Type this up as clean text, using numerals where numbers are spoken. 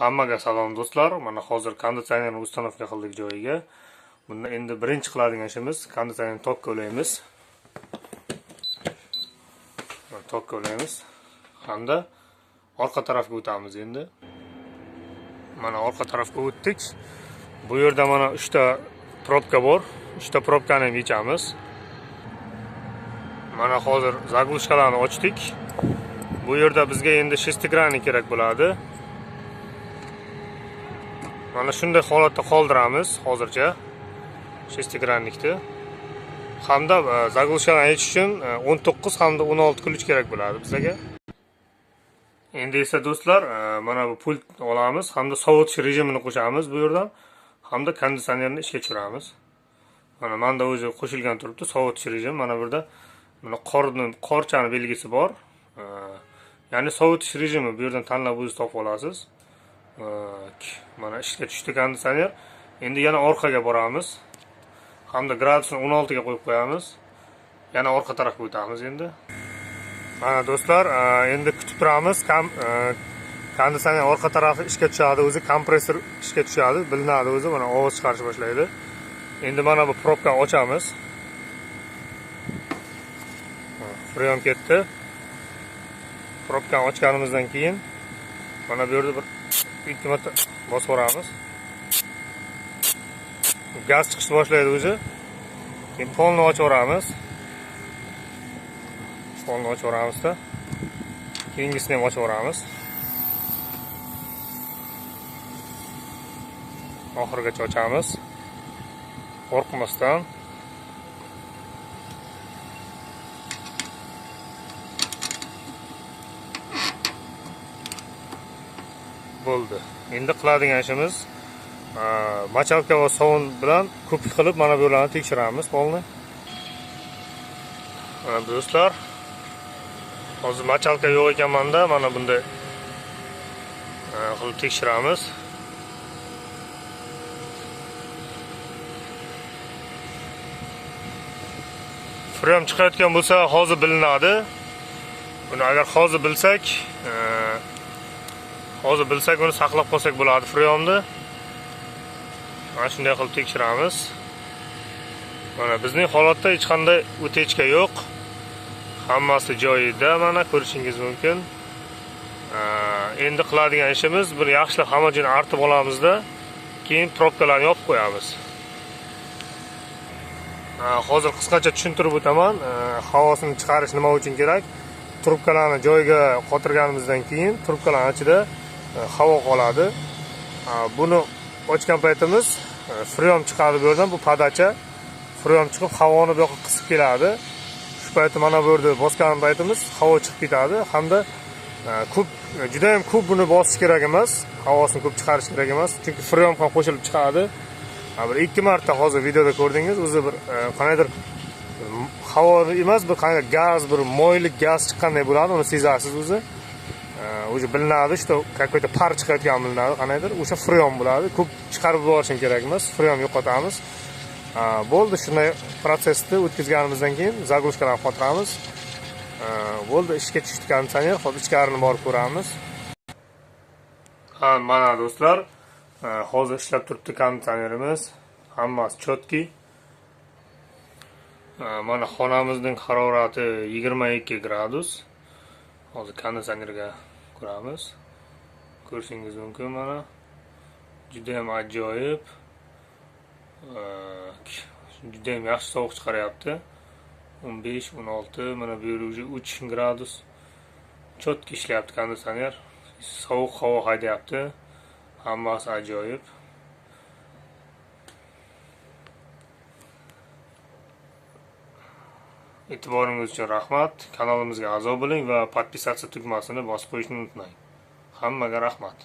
Hammaga salom do'stlar. Mana hozir konditsionerni ustanovka qildik joyiga. Bunda endi birinchi qiladigan ishimiz konditsionerni tokka ulaymiz. Tokka ulaymiz. Hamda orqa tarafga o'tamiz endi. Mana orqa tarafga o'tdik. Bu yerda mana 3 ta probka bor. 3 ta probkani ham yechamiz. Mana hozir zaglushkalarni ochdik. Bu yerda bizga endi shestigrannik kerak bo'ladi. Mana shunday holatda qoldiramiz hozircha shestigrannikni. Hamda zaglushkalarni yechish uchun 19 hamda 16 ключ kerak bo'ladi bizga. Endi esa do'stlar, mana bu pult olamiz, hamda sovutish rejimini qo'shamiz bu yerdan, hamda konditsionerni ishga tushiramiz. Mana menda o'zi qo'shilgan turibdi sovutish rejimi. Mana burada mana qorchani belgisi bor. Ya'ni sovutish rejimi bu yerdan tanlab o'zingiz topib olasiz. Mana ishga tushdi konditsioner. Endi yana orqaga boramiz. Hamda gradusni 16 ga qo'yib qo'yamiz. Yana orqa tarafga o'tamiz endi. Mana do'stlar, endi kutib turamiz. Konditsioner orqa tarafi ishga tushadi, o'zi kompressor ishga tushadi, bilinadi o'zi, mana ovoz chiqarish boshlaydi. Endi mana bu probkani ochamiz. Freon ketdi. Probkani ochganimizdan keyin mana bu yerda bir 2 marta bosib yuboramiz. Gaz chiqishni boshlaydi o'zi. Keyin polni ochib yuboramiz. Polni ochib yuboramizda. Keyingisini ham ochib yuboramiz. Oxirigacha ochamiz. Qo'rqmasdan. Bo'ldi. Endi qiladigan ishimiz machalka va sovun bilan ko'pik qilib mana bu yerlarni tekshiramiz polni. Mana do'stlar, hozir machalka yo'q ekanmanda, mana bunday qilib tekshiramiz. Freon chiqayotgan bo'lsa, hozir bilinadi. Buni agar hozir bilsak, uni saqlab qolsak bo'ladi freonni. Mana shunday qilib tekshiramiz. Mana bizning holatda hech qanday o'techka yo'q. Hammasi joyida, mana ko'rishingiz mumkin. Endi qiladigan ishimiz bir yaxshilab homogen artib olamizda, keyin probkalarni yopib qo'yamiz. Hozir qisqacha tushuntirib o'taman. Havosini chiqarish nima uchun kerak? Trubkalarni joyiga qotirganimizdan keyin trubkalarning ichida havo qoladi. Buni ochgan paytimiz freon chiqadi bu yerdan, bu padacha. Freon chiqib havoni bu yoqqa qisib keladi. Shu paytda mana bu yerda bosgan paytimiz havo chiqib ketadi, hamda juda ham ko'p buni bosish kerak emas, havosini ko'p chiqarish kerak emas, chunki freon ham qo'shilib chiqadi. Bir 2 marta hozir videoda ko'rdingiz, o'zi bir qanaydir havo emas, bir qanday gaz, bir moylik gaz chiqqanday bo'ladi, uni sezasiz o'zi. O'zi bilinadi, işte какой-то par chiqayotgan bilinadi, qanaydir. O'sha freon bo'ladi. Ko'p chiqarib yuborishing kerak emas, freon yo'qotamiz. Bo'ldi, shunday protsessni o'tkazganimizdan keyin zaglushkalarni qotiramiz. Bo'ldi, ishga tushdi konditsioner. Hozir ichkarini borib ko'ramiz. Mana do'stlar, hozir ishlab turibdi konditsionerimiz. Hammasi chotki. Mana xonamizning harorati 22 gradus. Hozir konditsionerga ko'ramiz. Ko'rishingiz mumkin mana. Juda ham ajoyib. Juda ham yaxshi sovuq chiqaryapti. 15, 16, mana bu yer 3 gradus. Chotki ishlayapti konditsioner. Sovuq havo haydayapti. Hammasi ajoyib. E'tiboringiz uchun rahmat. Kanalimizga a'zo bo'ling va podpisatsiya tugmasini bosib qo'yishni unutmang. Hammaga rahmat.